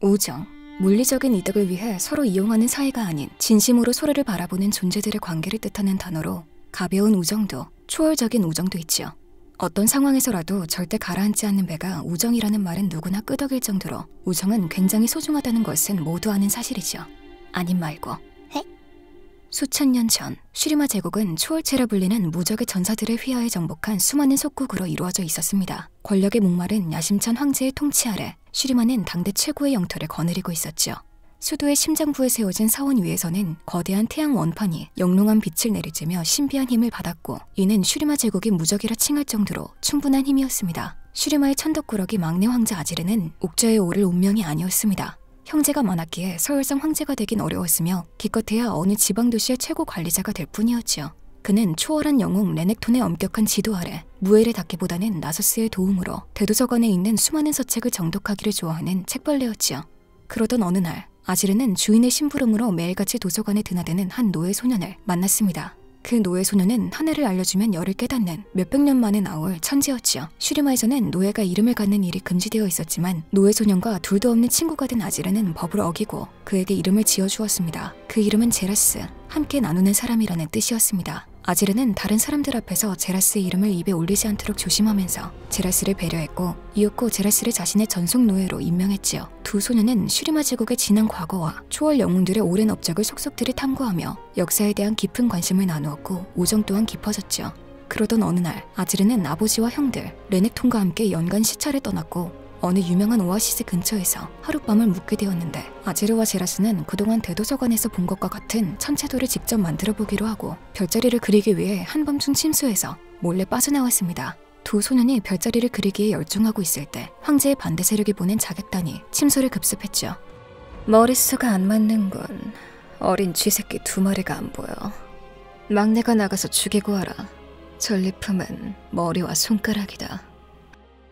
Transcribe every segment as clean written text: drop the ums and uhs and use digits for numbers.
우정, 물리적인 이득을 위해 서로 이용하는 사이가 아닌 진심으로 서로를 바라보는 존재들의 관계를 뜻하는 단어로 가벼운 우정도, 초월적인 우정도 있지요. 어떤 상황에서라도 절대 가라앉지 않는 배가 우정이라는 말은 누구나 끄덕일 정도로 우정은 굉장히 소중하다는 것은 모두 아는 사실이죠. 아님 말고. 수천 년 전 슈리마 제국은 초월체라 불리는 무적의 전사들의 휘하에 정복한 수많은 속국으로 이루어져 있었습니다. 권력에 목마른 야심찬 황제의 통치 아래 슈리마는 당대 최고의 영토를 거느리고 있었죠. 수도의 심장부에 세워진 사원 위에서는 거대한 태양 원판이 영롱한 빛을 내리쬐며 신비한 힘을 받았고, 이는 슈리마 제국의 무적이라 칭할 정도로 충분한 힘이었습니다. 슈리마의 천덕꾸러기 막내 황제 아지르는 옥저에 오를 운명이 아니었습니다. 형제가 많았기에 서열상 황제가 되긴 어려웠으며 기껏해야 어느 지방도시의 최고 관리자가 될 뿐이었지요. 그는 초월한 영웅 레넥톤의 엄격한 지도 아래 무엘에 닿기보다는 나서스의 도움으로 대도서관에 있는 수많은 서책을 정독하기를 좋아하는 책벌레였지요. 그러던 어느 날 아지르는 주인의 심부름으로 매일같이 도서관에 드나드는 한 노예 소년을 만났습니다. 그 노예 소년은 하나를 알려주면 열을 깨닫는 몇백 년 만에 나올 천재였지요. 슈리마에서는 노예가 이름을 갖는 일이 금지되어 있었지만 노예 소년과 둘도 없는 친구가 된 아지르는 법을 어기고 그에게 이름을 지어주었습니다. 그 이름은 제라스, 함께 나누는 사람이라는 뜻이었습니다. 아지르는 다른 사람들 앞에서 제라스의 이름을 입에 올리지 않도록 조심하면서 제라스를 배려했고, 이윽고 제라스를 자신의 전속 노예로 임명했지요. 두 소녀는 슈리마 제국의 지난 과거와 초월 영웅들의 오랜 업적을 속속들이 탐구하며 역사에 대한 깊은 관심을 나누었고 우정 또한 깊어졌죠. 그러던 어느 날 아지르는 아버지와 형들 레넥톤과 함께 연간 시차를 떠났고 어느 유명한 오아시스 근처에서 하룻밤을 묵게 되었는데, 아지르와 제라스는 그동안 대도서관에서 본 것과 같은 천체도를 직접 만들어 보기로 하고 별자리를 그리기 위해 한밤중 침수해서 몰래 빠져나왔습니다. 두 소년이 별자리를 그리기에 열중하고 있을 때 황제의 반대 세력이 보낸 자객단이 침소를 급습했죠. 머릿수가 안 맞는군. 어린 쥐새끼 두 마리가 안 보여. 막내가 나가서 죽이고 와라. 전리품은 머리와 손가락이다.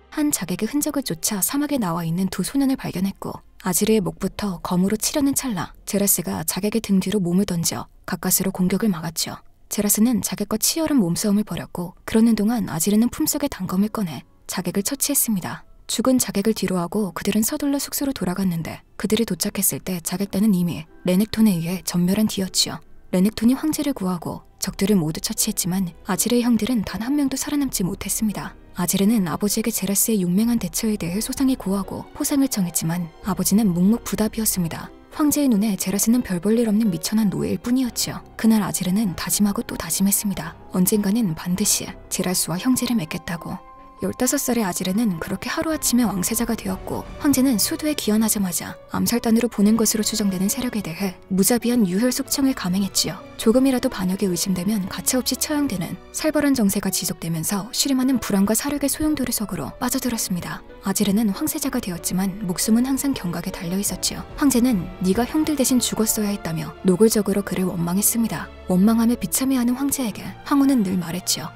한 자객의 흔적을 쫓아 사막에 나와 있는 두 소년을 발견했고, 아지르의 목부터 검으로 치려는 찰나 제라스가 자객의 등 뒤로 몸을 던져 가까스로 공격을 막았죠. 제라스는 자객과 치열한 몸싸움을 벌였고, 그러는 동안 아지르는 품속에 단검을 꺼내 자객을 처치했습니다. 죽은 자객을 뒤로하고 그들은 서둘러 숙소로 돌아갔는데, 그들이 도착했을 때 자객단은 이미 레넥톤에 의해 전멸한 뒤였지요. 레넥톤이 황제를 구하고 적들을 모두 처치했지만 아지르의 형들은 단 한 명도 살아남지 못했습니다. 아지르는 아버지에게 제라스의 용맹한 대처에 대해 소상히 고하고 포상을 청했지만 아버지는 묵묵부답이었습니다. 황제의 눈에 제라스는 별 볼 일 없는 미천한 노예일 뿐이었지요. 그날 아지르는 다짐하고 또 다짐했습니다. 언젠가는 반드시 제라스와 형제를 맺겠다고. 15살의 아지르는 그렇게 하루아침에 왕세자가 되었고, 황제는 수도에 기원하자마자 암살단으로 보낸 것으로 추정되는 세력에 대해 무자비한 유혈 속청을 감행했지요. 조금이라도 반역이 의심되면 가차없이 처형되는 살벌한 정세가 지속되면서 슈리마는 불안과 사륙의 소용돌이 속으로 빠져들었습니다. 아지르는 황세자가 되었지만 목숨은 항상 경각에 달려있었지요. 황제는 네가 형들 대신 죽었어야 했다며 노골적으로 그를 원망했습니다. 원망함에 비참해하는 황제에게 황후는 늘 말했지요.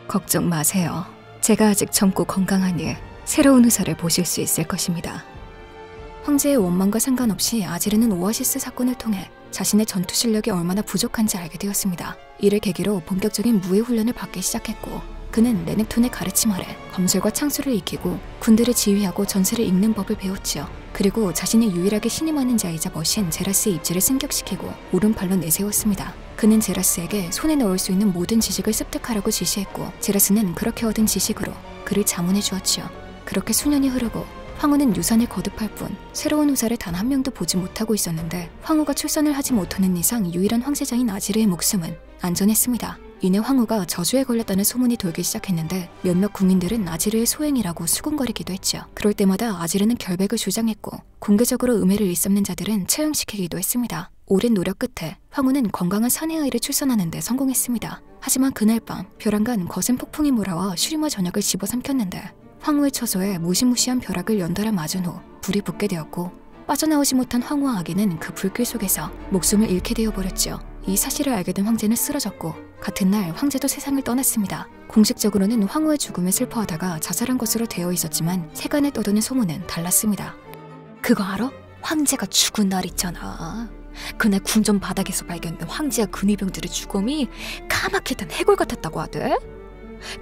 걱정 마세요. 제가 아직 젊고 건강하니 새로운 의사를 보실 수 있을 것입니다. 황제의 원망과 상관없이 아지르는 오아시스 사건을 통해 자신의 전투 실력이 얼마나 부족한지 알게 되었습니다. 이를 계기로 본격적인 무예 훈련을 받기 시작했고, 그는 레넥톤의 가르침 아래 검술과 창술을 익히고 군대를 지휘하고 전세를 읽는 법을 배웠지요. 그리고 자신이 유일하게 신임하는 자이자 머신 제라스의 입지를 승격시키고 오른팔로 내세웠습니다. 그는 제라스에게 손에 넣을 수 있는 모든 지식을 습득하라고 지시했고, 제라스는 그렇게 얻은 지식으로 그를 자문해 주었지요. 그렇게 수년이 흐르고 황후는 유산을 거듭할 뿐 새로운 후사를 단 한 명도 보지 못하고 있었는데, 황후가 출산을 하지 못하는 이상 유일한 황세자인 아지르의 목숨은 안전했습니다. 이내 황후가 저주에 걸렸다는 소문이 돌기 시작했는데, 몇몇 국민들은 아지르의 소행이라고 수군거리기도 했죠. 그럴 때마다 아지르는 결백을 주장했고, 공개적으로 음해를 일삼는 자들은 처형시키기도 했습니다. 오랜 노력 끝에 황후는 건강한 사내 아이를 출산하는 데 성공했습니다. 하지만 그날 밤 벼랑간 거센 폭풍이 몰아와 슈리마 전역을 집어삼켰는데, 황후의 처소에 무시무시한 벼락을 연달아 맞은 후 불이 붙게 되었고, 빠져나오지 못한 황후와 아기는 그 불길 속에서 목숨을 잃게 되어버렸죠. 이 사실을 알게 된 황제는 쓰러졌고, 같은 날 황제도 세상을 떠났습니다. 공식적으로는 황후의 죽음에 슬퍼하다가 자살한 것으로 되어 있었지만 세간에 떠도는 소문은 달랐습니다. 그거 알아? 황제가 죽은 날 있잖아. 그날 궁전 바닥에서 발견된 황제와 근위병들의 죽음이 까맣게 탄 해골 같았다고 하대.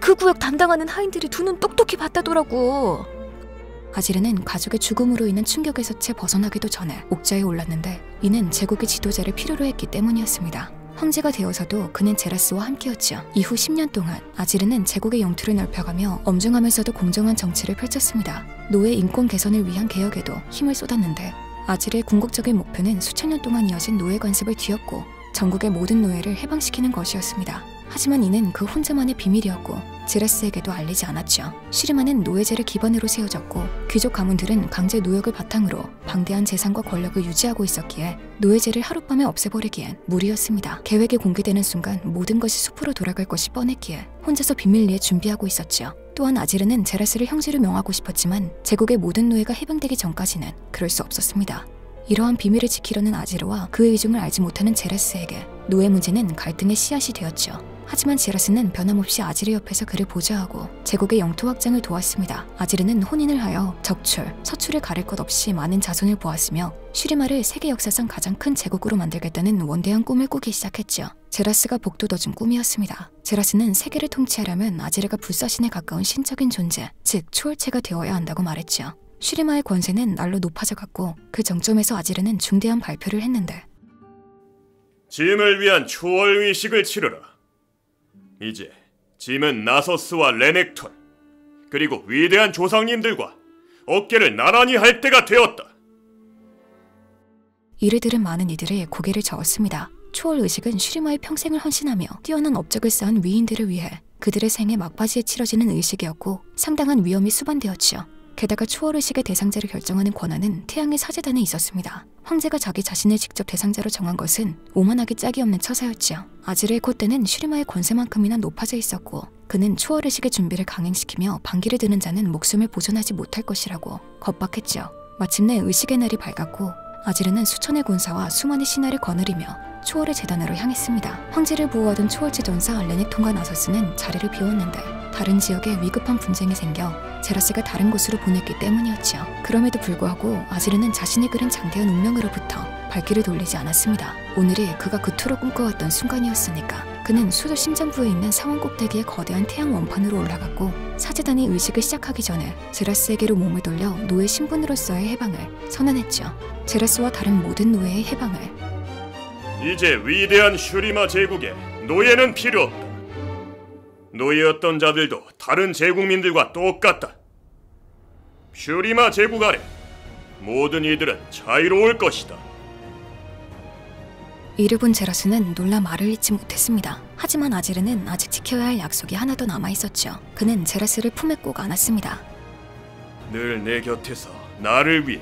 그 구역 담당하는 하인들이 두 눈 똑똑히 봤다더라고. 아지르는 가족의 죽음으로 인한 충격에서 채 벗어나기도 전에 옥좌에 올랐는데 이는 제국의 지도자를 필요로 했기 때문이었습니다. 황제가 되어서도 그는 제라스와 함께였죠. 이후 10년 동안 아지르는 제국의 영토를 넓혀가며 엄중하면서도 공정한 정치를 펼쳤습니다. 노예 인권 개선을 위한 개혁에도 힘을 쏟았는데 아지르의 궁극적인 목표는 수천 년 동안 이어진 노예 관습을 뒤엎고 전국의 모든 노예를 해방시키는 것이었습니다. 하지만 이는 그 혼자만의 비밀이었고 제라스에게도 알리지 않았죠. 슈리마는 노예제를 기반으로 세워졌고 귀족 가문들은 강제 노역을 바탕으로 방대한 재산과 권력을 유지하고 있었기에 노예제를 하룻밤에 없애버리기엔 무리였습니다. 계획이 공개되는 순간 모든 것이 숲으로 돌아갈 것이 뻔했기에 혼자서 비밀리에 준비하고 있었죠. 또한 아지르는 제라스를 형제로 명하고 싶었지만 제국의 모든 노예가 해방되기 전까지는 그럴 수 없었습니다. 이러한 비밀을 지키려는 아지르와 그의 의중을 알지 못하는 제라스에게 노예 문제는 갈등의 씨앗이 되었죠. 하지만 제라스는 변함없이 아지르 옆에서 그를 보좌하고 제국의 영토 확장을 도왔습니다. 아지르는 혼인을 하여 적출, 서출을 가릴 것 없이 많은 자손을 보았으며 슈리마를 세계 역사상 가장 큰 제국으로 만들겠다는 원대한 꿈을 꾸기 시작했죠. 제라스가 복돋아준 꿈이었습니다. 제라스는 세계를 통치하려면 아지르가 불사신에 가까운 신적인 존재, 즉 초월체가 되어야 한다고 말했죠. 슈리마의 권세는 날로 높아져갔고 그 정점에서 아지르는 중대한 발표를 했는데 짐을 위한 초월 의식을 치르라. 이제 짐은 나소스와 레넥톤 그리고 위대한 조상님들과 어깨를 나란히 할 때가 되었다. 이를 들은 많은 이들이 고개를 저었습니다. 초월 의식은 슈리마의 평생을 헌신하며 뛰어난 업적을 쌓은 위인들을 위해 그들의 생애 막바지에 치러지는 의식이었고 상당한 위험이 수반되었지요. 게다가 초월의식의 대상자를 결정하는 권한은 태양의 사제단에 있었습니다. 황제가 자기 자신을 직접 대상자로 정한 것은 오만하기 짝이 없는 처사였지요. 아지르의 콧대는 슈리마의 권세만큼이나 높아져 있었고 그는 초월의식의 준비를 강행시키며 반기를 드는 자는 목숨을 보존하지 못할 것이라고 겁박했지요. 마침내 의식의 날이 밝았고 아지르는 수천의 군사와 수많은 신하를 거느리며 초월의 재단으로 향했습니다. 황제를 보호하던 초월체 전사 레넥톤과 나서스는 자리를 비웠는데 다른 지역에 위급한 분쟁이 생겨 제라스가 다른 곳으로 보냈기 때문이었지요. 그럼에도 불구하고 아지르는 자신이 그린 장대한 운명으로부터 발길을 돌리지 않았습니다. 오늘이 그가 그토록 꿈꿔왔던 순간이었으니까. 그는 수도 심장부에 있는 상원 꼭대기의 거대한 태양 원판으로 올라갔고 사제단이 의식을 시작하기 전에 제라스에게로 몸을 돌려 노예 신분으로서의 해방을 선언했죠. 제라스와 다른 모든 노예의 해방을. 이제 위대한 슈리마 제국에 노예는 필요 없다. 노예였던 자들도 다른 제국민들과 똑같다. 슈리마 제국 아래 모든 이들은 자유로울 것이다. 이를 본 제라스는 놀라 말을 잇지 못했습니다. 하지만 아지르는 아직 지켜야 할 약속이 하나 더 남아있었죠. 그는 제라스를 품에 꼭 안았습니다. 늘 내 곁에서 나를 위해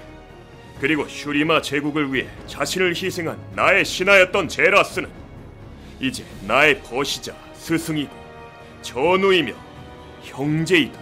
그리고 슈리마 제국을 위해 자신을 희생한 나의 신하였던 제라스는 이제 나의 벗이자 스승이고 전우이며 형제이다.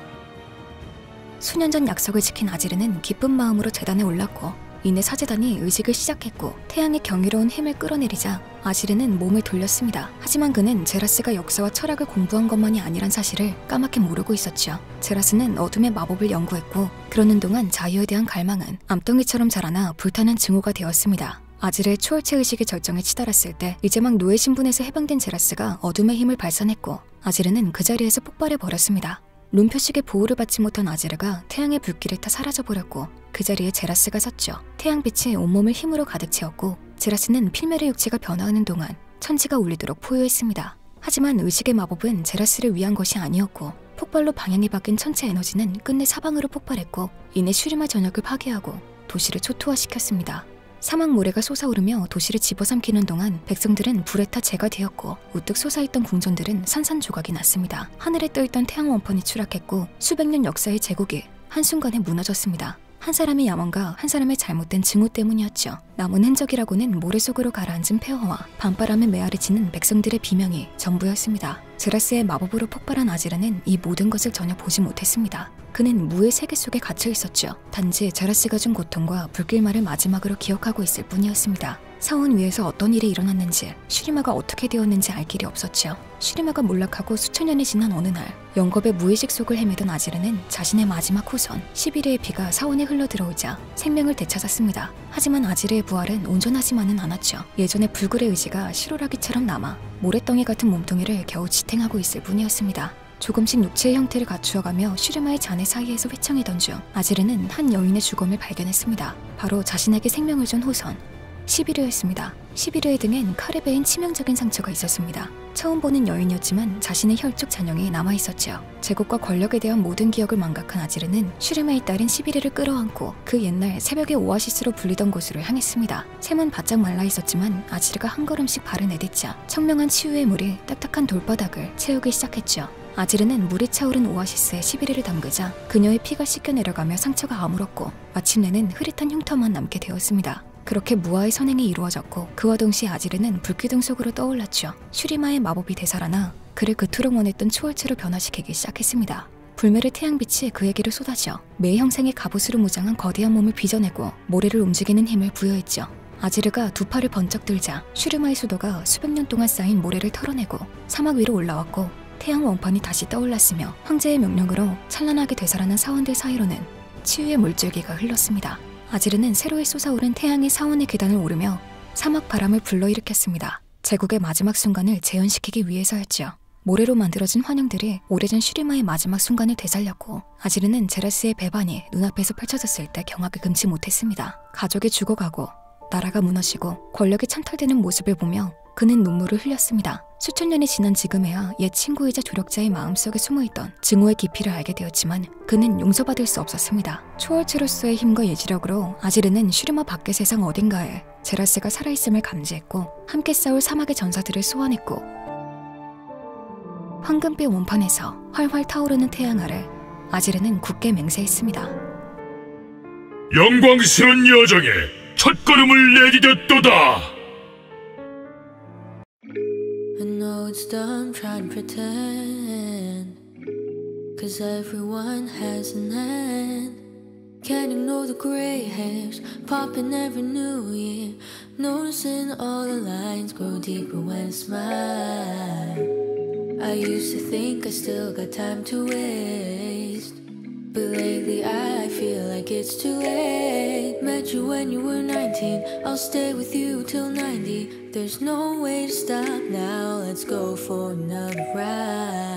수년 전 약속을 지킨 아지르는 기쁜 마음으로 제단에 올랐고 이내 사제단이 의식을 시작했고 태양의 경이로운 힘을 끌어내리자 아지르는 몸을 돌렸습니다. 하지만 그는 제라스가 역사와 철학을 공부한 것만이 아니란 사실을 까맣게 모르고 있었죠. 제라스는 어둠의 마법을 연구했고 그러는 동안 자유에 대한 갈망은 암덩이처럼 자라나 불타는 증오가 되었습니다. 아지르의 초월체 의식이 절정에 치달았을 때 이제 막 노예 신분에서 해방된 제라스가 어둠의 힘을 발산했고 아지르는 그 자리에서 폭발해버렸습니다. 룸표식의 보호를 받지 못한 아지르가 태양의 불길을 타 사라져버렸고 그 자리에 제라스가 섰죠. 태양빛이 온몸을 힘으로 가득 채웠고 제라스는 필메르 육체가 변화하는 동안 천지가 울리도록 포효했습니다. 하지만 의식의 마법은 제라스를 위한 것이 아니었고 폭발로 방향이 바뀐 천체 에너지는 끝내 사방으로 폭발했고 이내 슈리마 전역을 파괴하고 도시를 초토화시켰습니다. 사막 모래가 솟아오르며 도시를 집어삼키는 동안 백성들은 불에 타 재가 되었고 우뚝 솟아있던 궁전들은 산산조각이 났습니다. 하늘에 떠있던 태양 원판이 추락했고 수백 년 역사의 제국이 한순간에 무너졌습니다. 한 사람의 야망과 한 사람의 잘못된 증오 때문이었죠. 남은 흔적이라고는 모래 속으로 가라앉은 폐허와 밤바람에 메아리치는 백성들의 비명이 전부였습니다. 제라스의 마법으로 폭발한 아지르는 이 모든 것을 전혀 보지 못했습니다. 그는 무의 세계 속에 갇혀 있었죠. 단지 제라스가 준 고통과 불길말을 마지막으로 기억하고 있을 뿐이었습니다. 사원 위에서 어떤 일이 일어났는지, 슈리마가 어떻게 되었는지 알 길이 없었죠. 슈리마가 몰락하고 수천 년이 지난 어느 날 영겁의 무의식 속을 헤매던 아지르는 자신의 마지막 후손 11회의 피가 사원에 흘러들어오자 생명을 되찾았습니다. 하지만 아지르의 부활은 온전하지만은 않았죠. 예전의 불굴의 의지가 실오라기처럼 남아 모래덩이 같은 몸뚱이를 겨우 지탱하고 있을 뿐이었습니다. 조금씩 육체의 형태를 갖추어가며 슈리마의 잔해 사이에서 휘청이던 중 아지르는 한 여인의 죽음을 발견했습니다. 바로 자신에게 생명을 준 호선 시비르였습니다. 시비르의 등엔 칼에 베인 치명적인 상처가 있었습니다. 처음 보는 여인이었지만 자신의 혈족 잔영이 남아있었죠. 제국과 권력에 대한 모든 기억을 망각한 아지르는 슈리마의 딸인 시비르를 끌어안고 그 옛날 새벽의 오아시스로 불리던 곳으로 향했습니다. 샘은 바짝 말라있었지만 아지르가 한 걸음씩 발을 내딛자 청명한 치유의 물이 딱딱한 돌바닥을 채우기 시작했죠. 아지르는 물이 차오른 오아시스에 시비르를 담그자 그녀의 피가 씻겨 내려가며 상처가 아물었고 마침내는 흐릿한 흉터만 남게 되었습니다. 그렇게 무아의 선행이 이루어졌고 그와 동시에 아지르는 불기둥 속으로 떠올랐죠. 슈리마의 마법이 되살아나 그를 그토록 원했던 초월체로 변화시키기 시작했습니다. 불멸의 태양빛이 그에게로 쏟아져 매 형상의 갑옷으로 무장한 거대한 몸을 빚어내고 모래를 움직이는 힘을 부여했죠. 아지르가 두 팔을 번쩍 들자 슈리마의 수도가 수백 년 동안 쌓인 모래를 털어내고 사막 위로 올라왔고 태양 원판이 다시 떠올랐으며 황제의 명령으로 찬란하게 되살아난 사원들 사이로는 치유의 물줄기가 흘렀습니다. 아지르는 새로이 솟아오른 태양의 사원의 계단을 오르며 사막 바람을 불러일으켰습니다. 제국의 마지막 순간을 재현시키기 위해서였죠. 모래로 만들어진 환영들이 오래전 슈리마의 마지막 순간을 되살렸고 아지르는 제라스의 배반이 눈앞에서 펼쳐졌을 때 경악을 금치 못했습니다. 가족이 죽어가고 나라가 무너지고 권력이 찬탈되는 모습을 보며 그는 눈물을 흘렸습니다. 수천 년이 지난 지금에야 옛 친구이자 조력자의 마음속에 숨어있던 증오의 깊이를 알게 되었지만 그는 용서받을 수 없었습니다. 초월체로서의 힘과 예지력으로 아지르는 슈리마 밖의 세상 어딘가에 제라스가 살아있음을 감지했고 함께 싸울 사막의 전사들을 소환했고 황금빛 원판에서 활활 타오르는 태양 아래 아지르는 굳게 맹세했습니다. 영광스러운 여정에 첫걸음을 내디뎠도다. I know it's dumb trying to pretend, 'cause everyone has an end. Can't ignore the grey hairs popping every new year, noticing all the lines grow deeper when I smile. I used to think I still got time to waste, but lately I feel like it's too late. Met you when you were 19, I'll stay with you till 90. There's no way to stop now, let's go for another ride.